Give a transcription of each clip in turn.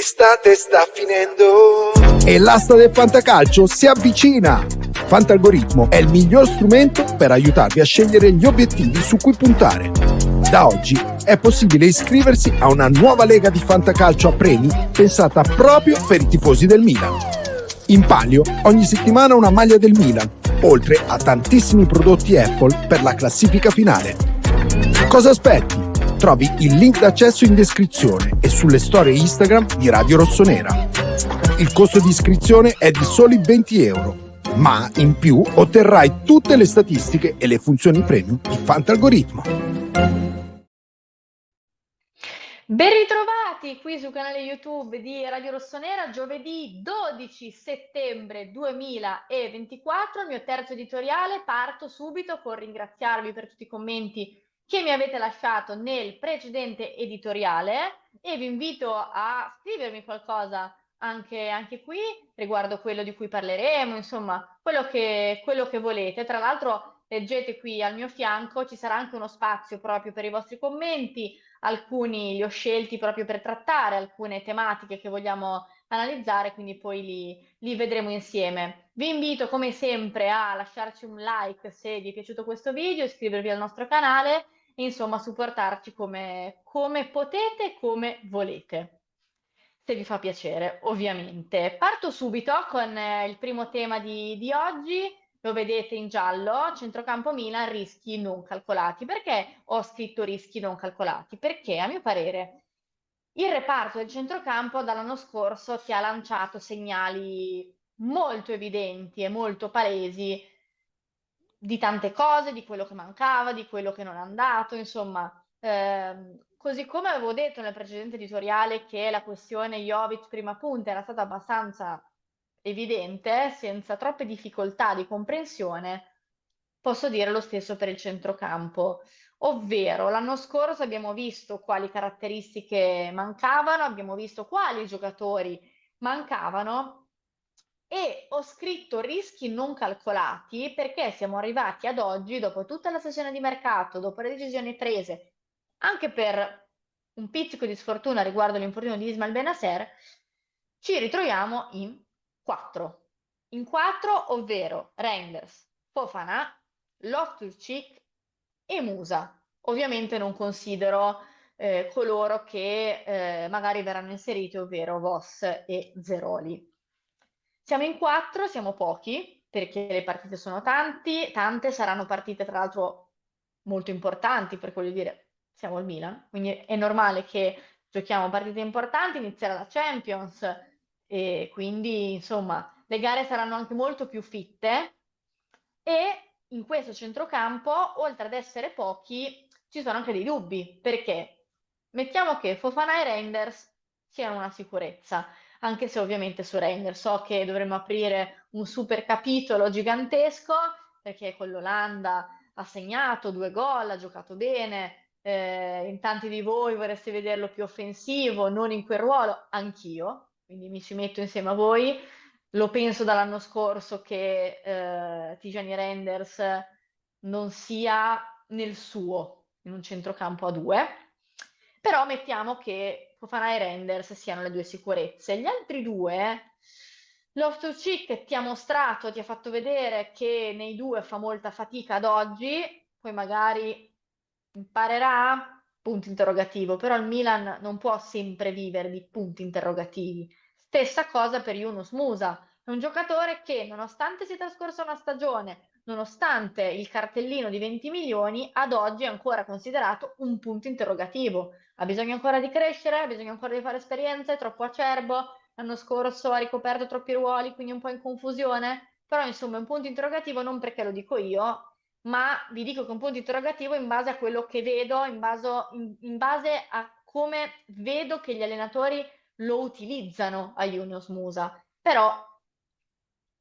L'estate sta finendo e l'asta del fantacalcio si avvicina. Fantalgoritmo è il miglior strumento per aiutarvi a scegliere gli obiettivi su cui puntare. Da oggi è possibile iscriversi a una nuova lega di fantacalcio a premi pensata proprio per i tifosi del Milan. In palio ogni settimana una maglia del Milan, oltre a tantissimi prodotti Apple per la classifica finale. Cosa aspetti? Trovi il link d'accesso in descrizione e sulle storie Instagram di Radio Rossonera. Il costo di iscrizione è di soli 20 euro, ma in più otterrai tutte le statistiche e le funzioni premium di Fantalgoritmo. Ben ritrovati qui sul canale YouTube di Radio Rossonera, giovedì 12 settembre 2024, il mio terzo editoriale. Parto subito con ringraziarvi per tutti i commenti che mi avete lasciato nel precedente editoriale e vi invito a scrivermi qualcosa anche qui riguardo quello di cui parleremo, insomma, quello che volete. Tra l'altro leggete qui al mio fianco, ci sarà anche uno spazio proprio per i vostri commenti. Alcuni li ho scelti proprio per trattare alcune tematiche che vogliamo analizzare, quindi poi li vedremo insieme. Vi invito come sempre a lasciarci un like se vi è piaciuto questo video, iscrivervi al nostro canale e insomma supportarci come potete, come volete, se vi fa piacere ovviamente. Parto subito con il primo tema di oggi. Lo vedete in giallo, centrocampo Milan, rischi non calcolati. Perché ho scritto rischi non calcolati? Perché a mio parere il reparto del centrocampo dall'anno scorso ti ha lanciato segnali molto evidenti e molto palesi di tante cose, di quello che mancava, di quello che non è andato, insomma, così come avevo detto nel precedente editoriale che la questione Jovic prima punta era stata abbastanza evidente, senza troppe difficoltà di comprensione, posso dire lo stesso per il centrocampo, ovvero l'anno scorso abbiamo visto quali caratteristiche mancavano, abbiamo visto quali giocatori mancavano e ho scritto rischi non calcolati perché siamo arrivati ad oggi, dopo tutta la sessione di mercato, dopo le decisioni prese, anche per un pizzico di sfortuna riguardo l'infortunio di Ismail Benasser, ci ritroviamo in 4. In 4, ovvero Reinders, Fofana, Loftus-Cheek e Musa. Ovviamente non considero coloro che magari verranno inseriti, ovvero Voss e Zeroli. Siamo in 4, siamo pochi, perché le partite sono tante saranno partite tra l'altro molto importanti, per voglio dire, siamo il Milan, quindi è normale che giochiamo partite importanti, inizierà la Champions e quindi insomma le gare saranno anche molto più fitte e in questo centrocampo, oltre ad essere pochi, ci sono anche dei dubbi, perché mettiamo che Fofana e Reinders siano una sicurezza, anche se ovviamente su Reinders so che dovremmo aprire un super capitolo gigantesco, perché con l'Olanda ha segnato 2 gol, ha giocato bene, in tanti di voi vorreste vederlo più offensivo, non in quel ruolo, anch'io, quindi mi ci metto insieme a voi. Lo penso dall'anno scorso che Tijani Reinders non sia nel suo, in un centrocampo a 2, però mettiamo che Fofana e Reinders siano le 2 sicurezze. Gli altri 2, Loftus-Cheek ti ha mostrato, ti ha fatto vedere che nei 2 fa molta fatica ad oggi, poi magari imparerà, punto interrogativo, però il Milan non può sempre vivere di punti interrogativi. Stessa cosa per Yunus Musa, è un giocatore che nonostante sia trascorsa una stagione, nonostante il cartellino di 20 milioni, ad oggi è ancora considerato un punto interrogativo. Ha bisogno ancora di crescere, ha bisogno ancora di fare esperienze, è troppo acerbo, l'anno scorso ha ricoperto troppi ruoli, quindi un po' in confusione, però insomma è un punto interrogativo non perché lo dico io, ma vi dico che è un punto interrogativo in base a quello che vedo, in base a come vedo che gli allenatori lo utilizzano a Yunus Musa. Però,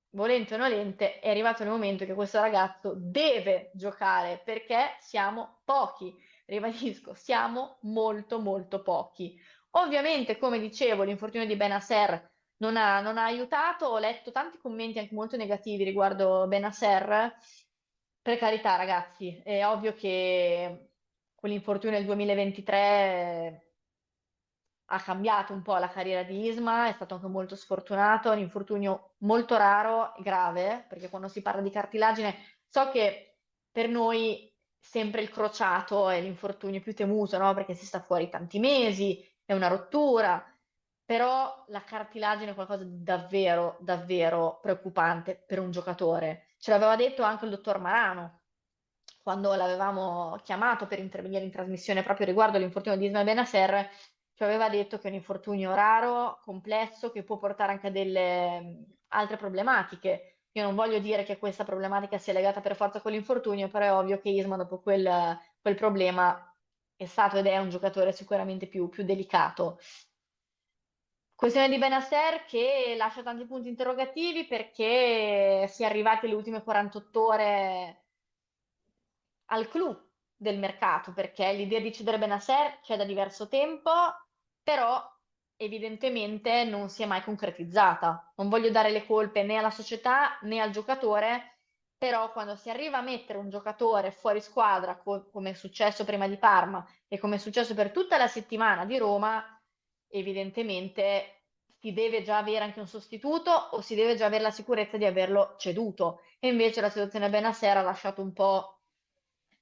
volente o nolente, è arrivato il momento che questo ragazzo deve giocare perché siamo pochi. Ribadisco, siamo molto molto pochi. Ovviamente, come dicevo, l'infortunio di Benasser non ha aiutato. Ho letto tanti commenti anche molto negativi riguardo Benasser. Per carità, ragazzi, è ovvio che quell'infortunio del 2023 ha cambiato un po' la carriera di Isma, è stato anche molto sfortunato, è un infortunio molto raro e grave, perché quando si parla di cartilagine, so che per noi sempre il crociato è l'infortunio più temuto, no? Perché si sta fuori tanti mesi, è una rottura, però la cartilagine è qualcosa di davvero, davvero preoccupante per un giocatore. Ce l'aveva detto anche il dottor Marano quando l'avevamo chiamato per intervenire in trasmissione proprio riguardo l'infortunio di Ismael Benasser, ci aveva detto che è un infortunio raro, complesso, che può portare anche a delle altre problematiche. Io non voglio dire che questa problematica sia legata per forza con l'infortunio, però è ovvio che Isma dopo quel problema è stato ed è un giocatore sicuramente più delicato. Questione di Benasser che lascia tanti punti interrogativi perché si è arrivati alle ultime 48 ore al clou del mercato, perché l'idea di cedere Benasser c'è da diverso tempo, però evidentemente non si è mai concretizzata. Non voglio dare le colpe né alla società né al giocatore, però quando si arriva a mettere un giocatore fuori squadra, come è successo prima di Parma e come è successo per tutta la settimana di Roma, evidentemente si deve già avere anche un sostituto o si deve già avere la sicurezza di averlo ceduto. E invece la situazione Benasser ha lasciato un po'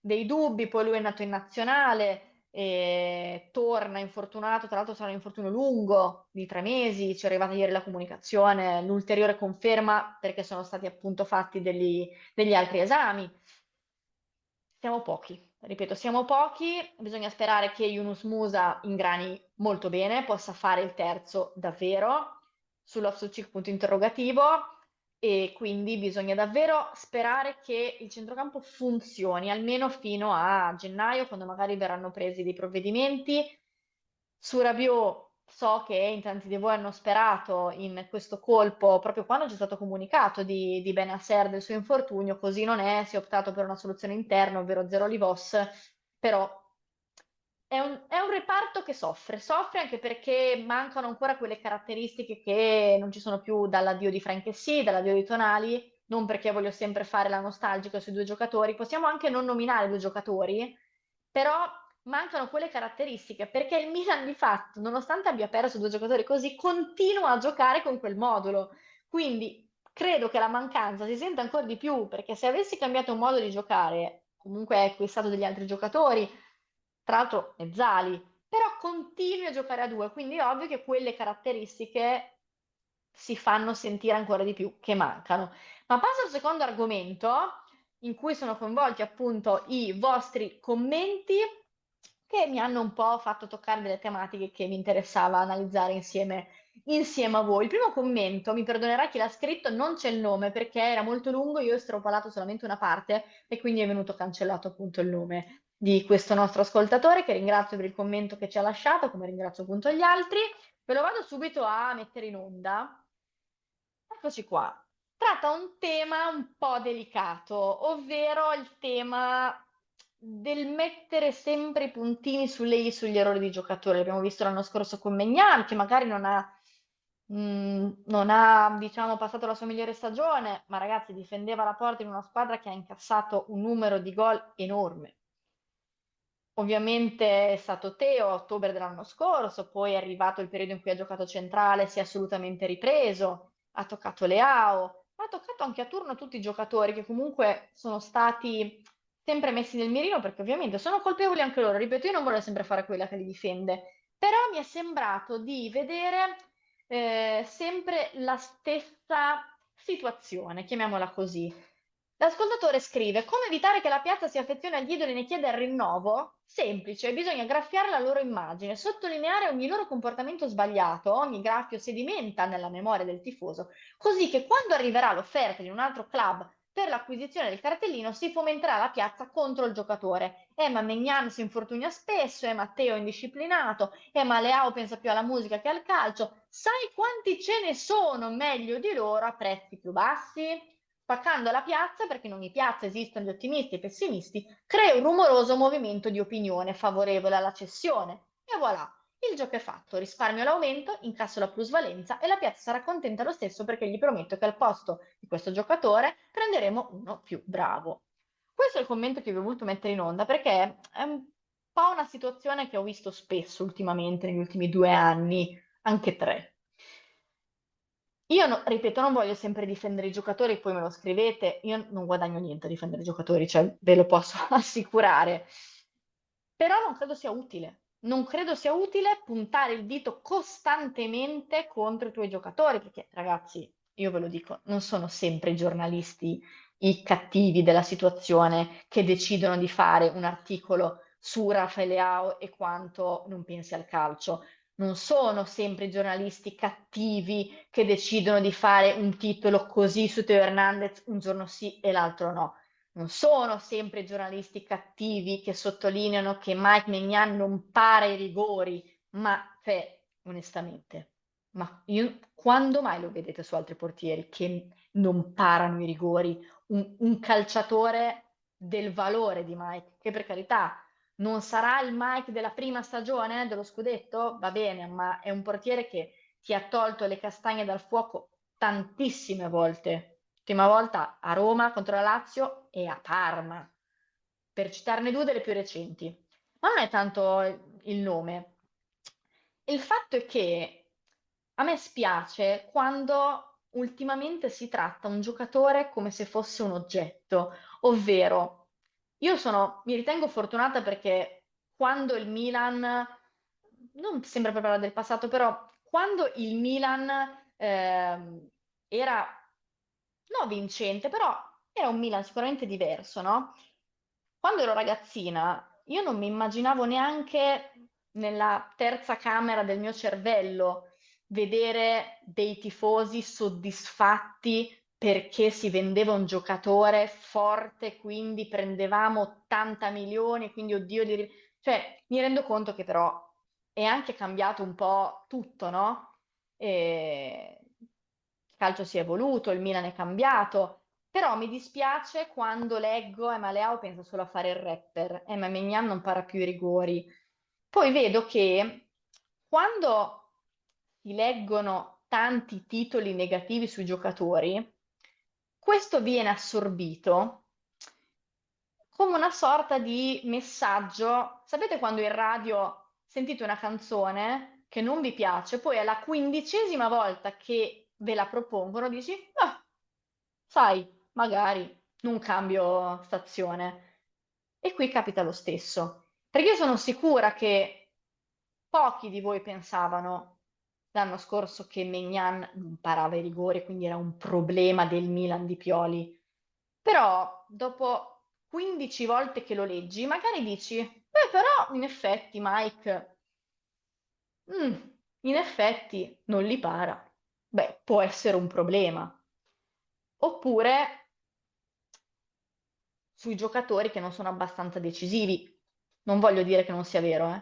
dei dubbi, poi lui è nato in nazionale, e torna infortunato, tra l'altro sarà un infortunio lungo di 3 mesi, ci è arrivata ieri la comunicazione, l'ulteriore conferma perché sono stati appunto fatti degli altri esami. Siamo pochi, ripeto, siamo pochi, bisogna sperare che Yunus Musa ingrani molto bene, possa fare il terzo davvero, sull'off-switch punto interrogativo, e quindi bisogna davvero sperare che il centrocampo funzioni almeno fino a gennaio, quando magari verranno presi dei provvedimenti. Su Rabiot so che in tanti di voi hanno sperato in questo colpo proprio quando c'è stato comunicato di Benasser del suo infortunio, così non è, si è optato per una soluzione interna, ovvero Zero Livos, però è un reparto che soffre anche perché mancano ancora quelle caratteristiche che non ci sono più dall'addio di Franchessy, dall'addio di Tonali, non perché voglio sempre fare la nostalgica sui due giocatori, possiamo anche non nominare due giocatori, però mancano quelle caratteristiche perché il Milan di fatto, nonostante abbia perso due giocatori così, continua a giocare con quel modulo. Quindi credo che la mancanza si senta ancora di più perché se avessi cambiato un modo di giocare, comunque hai acquistato degli altri giocatori, tra l'altro mezzali, però continui a giocare a due, quindi è ovvio che quelle caratteristiche si fanno sentire ancora di più, che mancano. Ma passo al secondo argomento, in cui sono coinvolti appunto i vostri commenti, che mi hanno un po' fatto toccare delle tematiche che mi interessava analizzare insieme a voi. Il primo commento, mi perdonerà chi l'ha scritto, non c'è il nome perché era molto lungo, io ho estropolato solamente una parte e quindi è venuto cancellato appunto il nome di questo nostro ascoltatore, che ringrazio per il commento che ci ha lasciato, come ringrazio appunto gli altri. Ve lo vado subito a mettere in onda. Eccoci qua. Tratta un tema un po' delicato, ovvero il tema del mettere sempre i puntini sulle i sugli errori di giocatori. L'abbiamo visto l'anno scorso con Maignan, che magari non ha, diciamo, passato la sua migliore stagione, ma ragazzi, difendeva la porta in una squadra che ha incassato un numero di gol enorme. Ovviamente è stato Teo a ottobre dell'anno scorso, poi è arrivato il periodo in cui ha giocato centrale, si è assolutamente ripreso, ha toccato Leao, ha toccato anche a turno tutti i giocatori che comunque sono stati sempre messi nel mirino perché ovviamente sono colpevoli anche loro. Ripeto, io non voglio sempre fare quella che li difende, però mi è sembrato di vedere sempre la stessa situazione, chiamiamola così. L'ascoltatore scrive: come evitare che la piazza si affezioni agli idoli e ne chieda il rinnovo? Semplice, bisogna graffiare la loro immagine, sottolineare ogni loro comportamento sbagliato, ogni graffio sedimenta nella memoria del tifoso, così che quando arriverà l'offerta di un altro club per l'acquisizione del cartellino si fomenterà la piazza contro il giocatore. Ma Maignan si infortuna spesso, Matteo è indisciplinato, ma Leao pensa più alla musica che al calcio. Sai quanti ce ne sono meglio di loro a prezzi più bassi? Spaccando la piazza, perché in ogni piazza esistono gli ottimisti e i pessimisti, crea un rumoroso movimento di opinione favorevole alla cessione. E voilà, il gioco è fatto, risparmio l'aumento, incasso la plusvalenza e la piazza sarà contenta lo stesso perché gli prometto che al posto di questo giocatore prenderemo uno più bravo. Questo è il commento che vi ho voluto mettere in onda perché è po' una situazione che ho visto spesso ultimamente, negli ultimi 2 anni, anche 3. Io, ripeto, non voglio sempre difendere i giocatori, poi me lo scrivete, io non guadagno niente a difendere i giocatori, cioè ve lo posso assicurare. Però non credo sia utile. Non credo sia utile puntare il dito costantemente contro i tuoi giocatori, perché ragazzi, io ve lo dico, non sono sempre i giornalisti i cattivi della situazione che decidono di fare un articolo su Rafael Leao e quanto non pensi al calcio. Non sono sempre i giornalisti cattivi che decidono di fare un titolo così su Teo Hernandez un giorno sì e l'altro no. Non sono sempre i giornalisti cattivi che sottolineano che Mike Maignan non para i rigori, ma cioè, onestamente, ma quando mai lo vedete su altri portieri che non parano i rigori? Un calciatore del valore di Mike, che per carità non sarà il Mike della prima stagione dello scudetto, va bene, ma è un portiere che ti ha tolto le castagne dal fuoco tantissime volte. L'ultima volta a Roma contro la Lazio e a Parma, per citarne due delle più recenti. Ma non è tanto il nome. Il fatto è che a me spiace quando ultimamente si tratta un giocatore come se fosse un oggetto, ovvero mi ritengo fortunata perché quando il Milan, non sembra per parlare del passato, però quando il Milan era no vincente, però era un Milan sicuramente diverso, no? Quando ero ragazzina, io non mi immaginavo neanche nella terza camera del mio cervello vedere dei tifosi soddisfatti perché si vendeva un giocatore forte, quindi prendevamo 80 milioni, quindi oddio, cioè mi rendo conto che però è anche cambiato un po' tutto, no? Il calcio si è evoluto, il Milan è cambiato, però mi dispiace quando leggo Emma Leao pensa solo a fare il rapper, Emma Maignan non para più i rigori. Poi vedo che quando si leggono tanti titoli negativi sui giocatori, questo viene assorbito come una sorta di messaggio. Sapete quando in radio sentite una canzone che non vi piace, poi alla 15ª volta che ve la propongono dici, ah, sai, magari non cambio stazione. E qui capita lo stesso, perché io sono sicura che pochi di voi pensavano l'anno scorso che Maignan non parava i rigori, quindi era un problema del Milan di Pioli. Però dopo 15 volte che lo leggi, magari dici, beh, però in effetti Mike, mm, in effetti non li para. Beh, può essere un problema. Oppure sui giocatori che non sono abbastanza decisivi. Non voglio dire che non sia vero,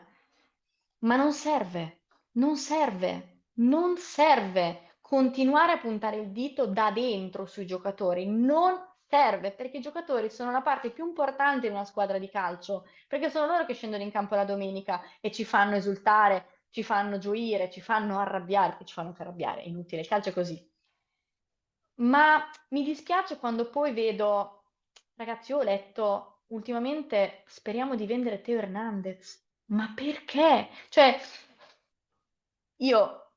ma non serve, non serve, non serve continuare a puntare il dito da dentro sui giocatori, non serve perché i giocatori sono la parte più importante di una squadra di calcio, perché sono loro che scendono in campo la domenica e ci fanno esultare, ci fanno gioire, ci fanno arrabbiare, che ci fanno anche arrabbiare, è inutile, il calcio è così. Ma mi dispiace quando poi vedo, ragazzi, io ho letto ultimamente, speriamo di vendere Teo Hernandez. Ma perché? Cioè, io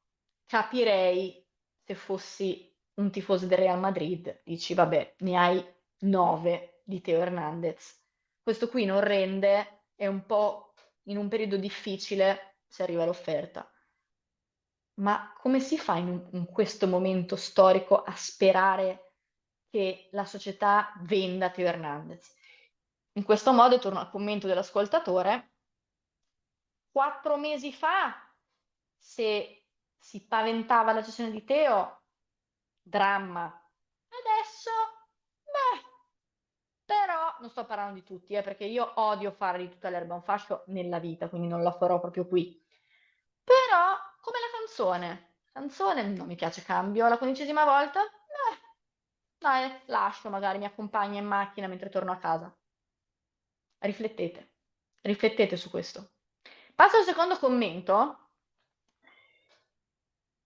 capirei se fossi un tifoso del Real Madrid, dici, vabbè, ne hai 9 di Teo Hernandez. Questo qui non rende, è un po' in un periodo difficile se arriva l'offerta. Ma come si fa in questo momento storico a sperare che la società venda Teo Hernandez? In questo modo, torno al commento dell'ascoltatore, 4 mesi fa, se si paventava la cessione di Teo, dramma. Adesso, beh, però, non sto parlando di tutti, perché io odio fare di tutta l'erba un fascio nella vita, quindi non la farò proprio qui. Però, come la canzone non mi piace, cambio la 15ª volta, dai, lascio, magari mi accompagna in macchina mentre torno a casa. Riflettete, riflettete su questo. Passo al secondo commento.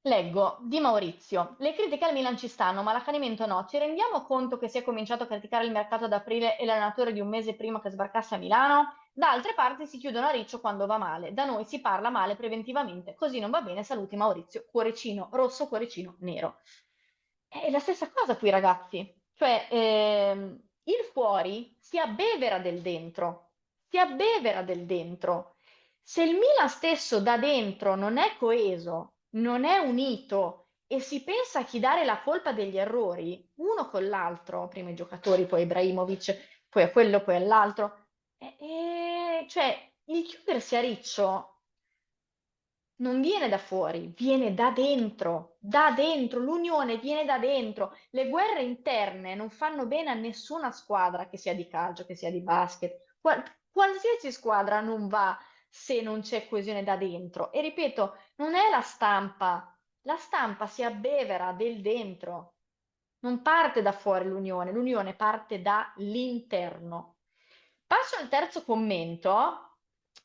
Leggo di Maurizio. Le critiche al Milan ci stanno, ma l'accanimento no. Ci rendiamo conto che si è cominciato a criticare il mercato ad aprile e l'allenatore di un mese prima che sbarcasse a Milano? Da altre parti si chiudono a riccio quando va male, da noi si parla male preventivamente, così non va bene, saluti Maurizio, cuoricino rosso, cuoricino nero. È la stessa cosa qui, ragazzi, cioè il fuori si abbevera del dentro, si abbevera del dentro. Se il Milan stesso da dentro non è coeso, non è unito e si pensa a chi dare la colpa degli errori, uno con l'altro, prima i giocatori, poi Ibrahimovic, poi a quello, poi all'altro, cioè il chiudersi a riccio non viene da fuori, viene da dentro, l'unione viene da dentro. Le guerre interne non fanno bene a nessuna squadra, che sia di calcio, che sia di basket. Qualsiasi squadra non va se non c'è coesione da dentro. E ripeto, non è la stampa si abbevera del dentro, non parte da fuori l'unione parte dall'interno. Passo al terzo commento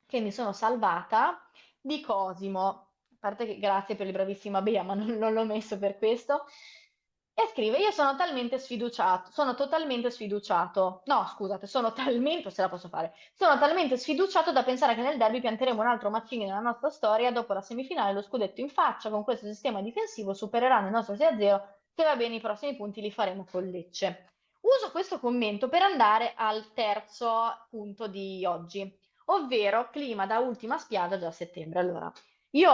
che mi sono salvata di Cosimo, a parte che grazie per il bravissima Bea, ma non l'ho messo per questo, e scrive, io sono totalmente sfiduciato, no scusate, se la posso fare, sono talmente sfiduciato da pensare che nel derby pianteremo un altro macigno nella nostra storia, dopo la semifinale lo scudetto in faccia, con questo sistema difensivo supereranno il nostro 6-0, se va bene i prossimi punti li faremo con Lecce. Uso questo commento per andare al terzo punto di oggi, ovvero clima da ultima spiaggia già a settembre. Allora, io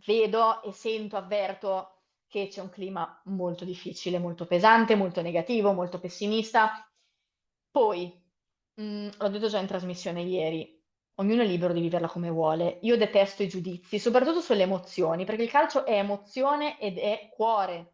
vedo e sento, avverto che c'è un clima molto difficile, molto pesante, molto negativo, molto pessimista. Poi, l'ho detto già in trasmissione ieri, ognuno è libero di viverla come vuole. Io detesto i giudizi, soprattutto sulle emozioni, perché il calcio è emozione ed è cuore.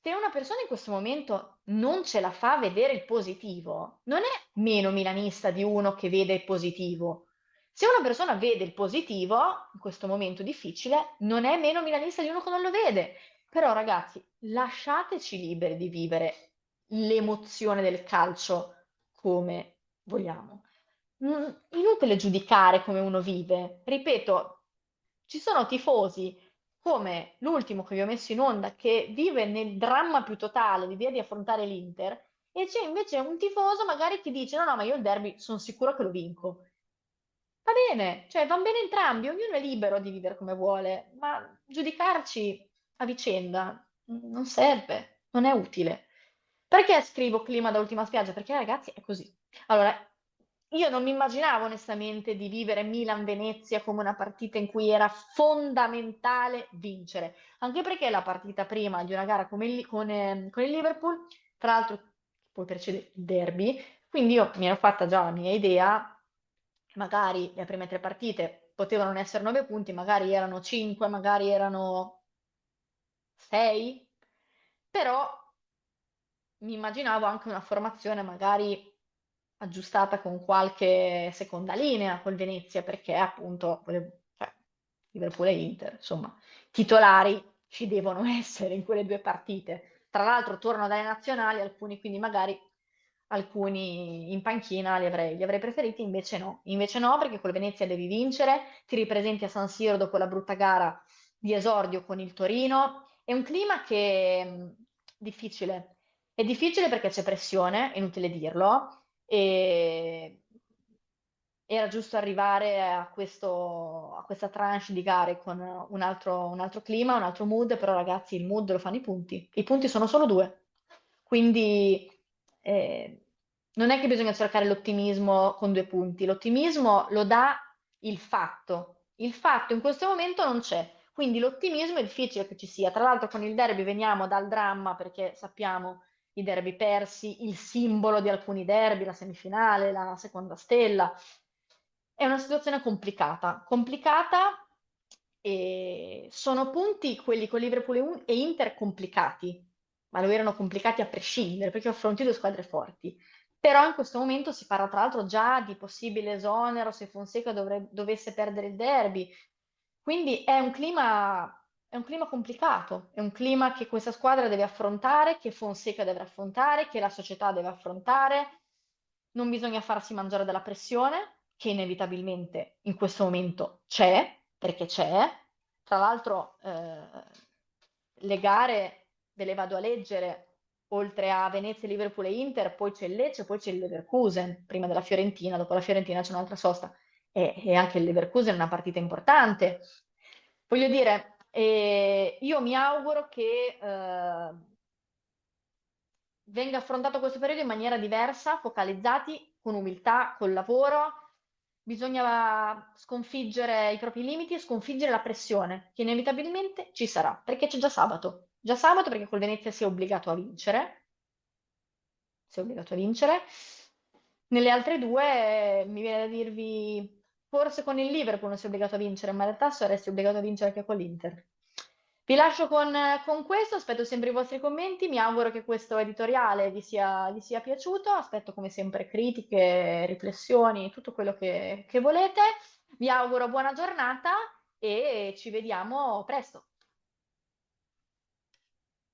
Se una persona in questo momento non ce la fa vedere il positivo, non è meno milanista di uno che vede il positivo. Se una persona vede il positivo, in questo momento difficile, non è meno milanista di uno che non lo vede. Però, ragazzi, lasciateci liberi di vivere l'emozione del calcio come vogliamo. Inutile giudicare come uno vive. Ripeto, ci sono tifosi come l'ultimo che vi ho messo in onda che vive nel dramma più totale l'idea di affrontare l'Inter e c'è invece un tifoso magari che dice no, no, ma io il derby sono sicuro che lo vinco. Va bene, cioè vanno bene entrambi, ognuno è libero di vivere come vuole, ma giudicarci a vicenda non serve, non è utile. Perché scrivo clima da ultima spiaggia? Perché ragazzi è così. Allora, io non mi immaginavo onestamente di vivere Milan-Venezia come una partita in cui era fondamentale vincere, anche perché la partita prima di una gara come con il Liverpool, tra l'altro poi precede il derby, quindi io mi ero fatta già la mia idea, magari le prime tre partite potevano non essere 9 punti, magari erano 5, magari erano 6, però mi immaginavo anche una formazione magari aggiustata con qualche seconda linea col Venezia, perché appunto cioè, Liverpool e Inter, insomma, titolari ci devono essere in quelle due partite. Tra l'altro tornano dalle nazionali, alcuni quindi magari alcuni in panchina li avrei preferiti, invece no, perché col Venezia devi vincere, ti ripresenti a San Siro dopo la brutta gara di esordio con il Torino, è un clima che difficile, è difficile perché c'è pressione, è inutile dirlo, e era giusto arrivare a questa tranche di gare con un altro clima, un altro mood, però ragazzi il mood lo fanno i punti sono solo due, quindi eh, non è che bisogna cercare l'ottimismo con 2 punti, l'ottimismo lo dà il fatto in questo momento non c'è, quindi l'ottimismo è difficile che ci sia, tra l'altro con il derby veniamo dal dramma perché sappiamo i derby persi, il simbolo di alcuni derby, la semifinale, la seconda stella. È una situazione complicata, complicata e sono punti, quelli con Liverpool e Inter, complicati, ma lo erano complicati a prescindere perché affronti due squadre forti. Però in questo momento si parla tra l'altro già di possibile esonero se Fonseca dovesse perdere il derby. Quindi è un clima complicato, è un clima che questa squadra deve affrontare, che Fonseca deve affrontare, che la società deve affrontare. Non bisogna farsi mangiare dalla pressione, che inevitabilmente in questo momento c'è, perché c'è. Tra l'altro, le gare ve le vado a leggere oltre a Venezia, Liverpool e Inter, poi c'è il Lecce, poi c'è il Leverkusen, prima della Fiorentina, dopo la Fiorentina c'è un'altra sosta e anche il Leverkusen è una partita importante. Voglio dire, io mi auguro che venga affrontato questo periodo in maniera diversa, focalizzati, con umiltà, col lavoro. Bisogna sconfiggere i propri limiti e sconfiggere la pressione, che inevitabilmente ci sarà, perché c'è già sabato. Già sabato perché col Venezia si è obbligato a vincere, si è obbligato a vincere. Nelle altre due mi viene da dirvi, forse con il Liverpool non si è obbligato a vincere, ma in realtà saresti obbligato a vincere anche con l'Inter. Vi lascio con questo, aspetto sempre i vostri commenti, mi auguro che questo editoriale vi sia piaciuto, aspetto come sempre critiche, riflessioni, tutto quello che volete. Vi auguro buona giornata e ci vediamo presto.